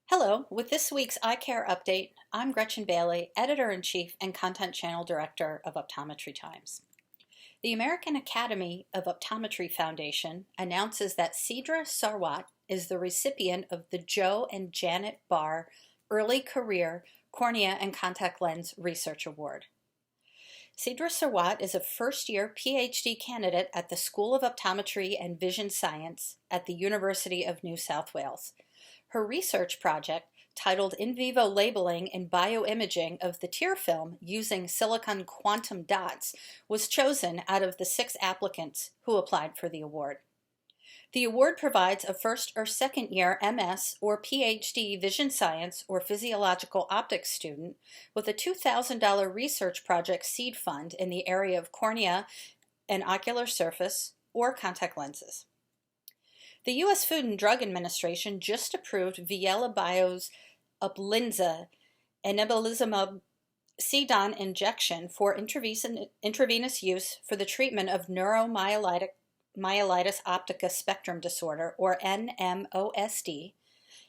Hello, with this week's Eye Care Update, I'm Gretchen Bailey, Editor-in-Chief and Content Channel Director of Optometry Times. The American Academy of Optometry Foundation announces that Sidra Sarwat is the recipient of the Joe and Janet Barr Early Career Cornea and Contact Lens Research Award. Sidra Sarwat is a first-year PhD candidate at the School of Optometry and Vision Science at the University of New South Wales. Her research project, titled In Vivo Labeling and Bioimaging of the Tear Film Using Silicon Quantum Dots, was chosen out of the 6 applicants who applied for the award. The award provides a first or second year MS or PhD vision science or physiological optics student with a $2,000 research project seed fund in the area of cornea and ocular surface or contact lenses. The U.S. Food and Drug Administration just approved Viela Bio's Uplizna, a nebulizumab CDON injection for intravenous use for the treatment of neuromyelitis optica spectrum disorder, or NMOSD,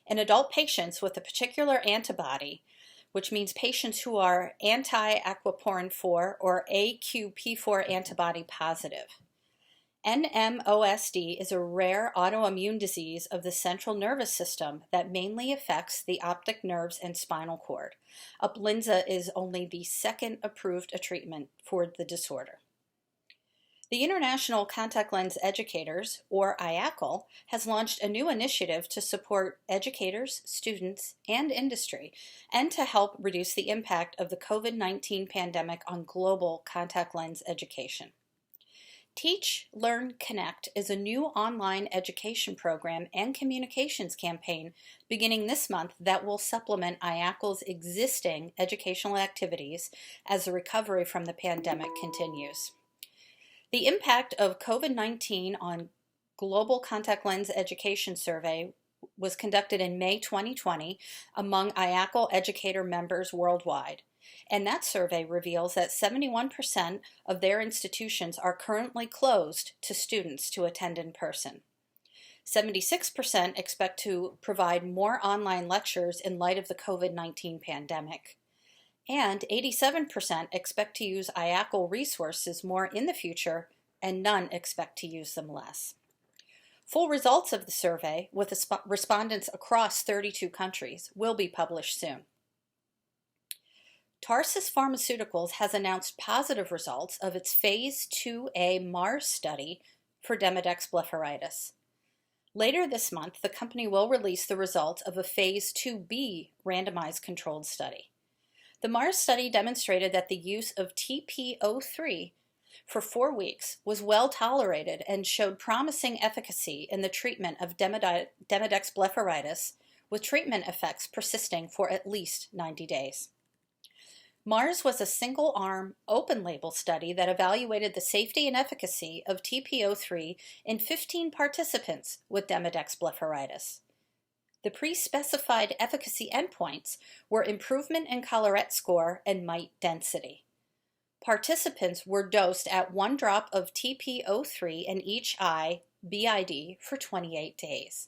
in adult patients with a particular antibody, which means patients who are anti-aquaporin 4 or AQP4 antibody positive. NMOSD is a rare autoimmune disease of the central nervous system that mainly affects the optic nerves and spinal cord. Uplizna is only the second approved treatment for the disorder. The International Contact Lens Educators, or IACL, has launched a new initiative to support educators, students, and industry, and to help reduce the impact of the COVID-19 pandemic on global contact lens education. Teach, Learn, Connect is a new online education program and communications campaign beginning this month that will supplement IACL's existing educational activities as the recovery from the pandemic continues. The impact of COVID-19 on global contact lens education survey was conducted in May 2020 among IACL educator members worldwide. And that survey reveals that 71% of their institutions are currently closed to students to attend in person. 76% expect to provide more online lectures in light of the COVID-19 pandemic. And 87% expect to use IACL resources more in the future, and none expect to use them less. Full results of the survey, with respondents across 32 countries, will be published soon. Tarsus Pharmaceuticals has announced positive results of its Phase 2A MARS study for Demodex blepharitis. Later this month, the company will release the results of a Phase 2B randomized controlled study. The MARS study demonstrated that the use of TP-03 for 4 weeks was well tolerated and showed promising efficacy in the treatment of Demodex blepharitis, with treatment effects persisting for at least 90 days. MARS was a single-arm, open-label study that evaluated the safety and efficacy of TP-03 in 15 participants with Demodex blepharitis. The pre-specified efficacy endpoints were improvement in collarette score and mite density. Participants were dosed at 1 drop of TP-03 in each eye, BID, for 28 days.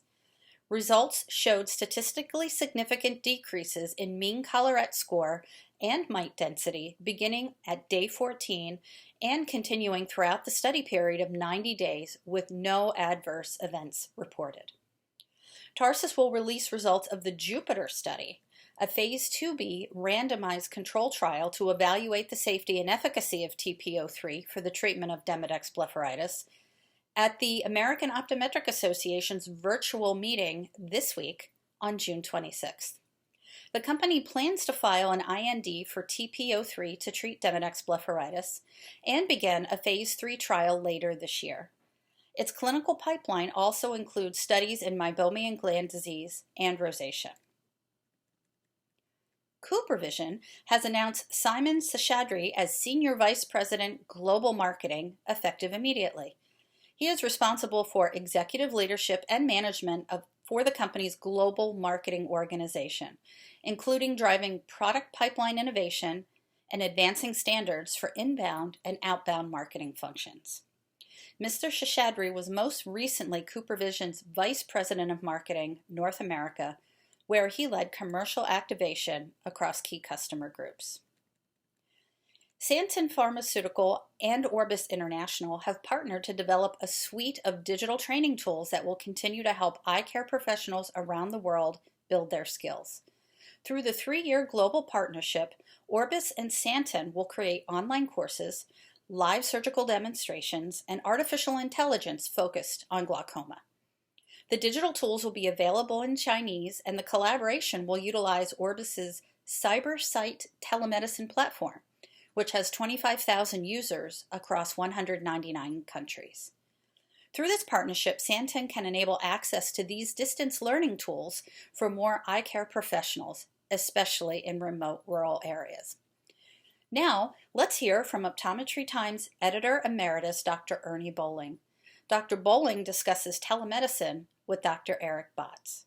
Results showed statistically significant decreases in mean collarette score and mite density beginning at day 14 and continuing throughout the study period of 90 days with no adverse events reported. Tarsus will release results of the Jupiter study, a Phase 2B randomized control trial to evaluate the safety and efficacy of TP-03 for the treatment of Demodex blepharitis, at the American Optometric Association's virtual meeting this week on June 26th. The company plans to file an IND for TP-03 to treat Demodex blepharitis and begin a Phase 3 trial later this year. Its clinical pipeline also includes studies in meibomian gland disease and rosacea. CooperVision has announced Simon Seshadri as Senior Vice President, Global Marketing, effective immediately. He is responsible for executive leadership and management for the company's global marketing organization, including driving product pipeline innovation and advancing standards for inbound and outbound marketing functions. Mr. Shashadri was most recently CooperVision's Vice President of Marketing, North America, where he led commercial activation across key customer groups. Santen Pharmaceutical and Orbis International have partnered to develop a suite of digital training tools that will continue to help eye care professionals around the world build their skills. Through the 3-year global partnership, Orbis and Santen will create online courses, live surgical demonstrations, and artificial intelligence focused on glaucoma. The digital tools will be available in Chinese, and the collaboration will utilize Orbis's CyberSight telemedicine platform, which has 25,000 users across 199 countries. Through this partnership, Santen can enable access to these distance learning tools for more eye care professionals, especially in remote rural areas. Now, let's hear from Optometry Times Editor Emeritus Dr. Ernie Bowling. Dr. Bowling discusses telemedicine with Dr. Eric Botts.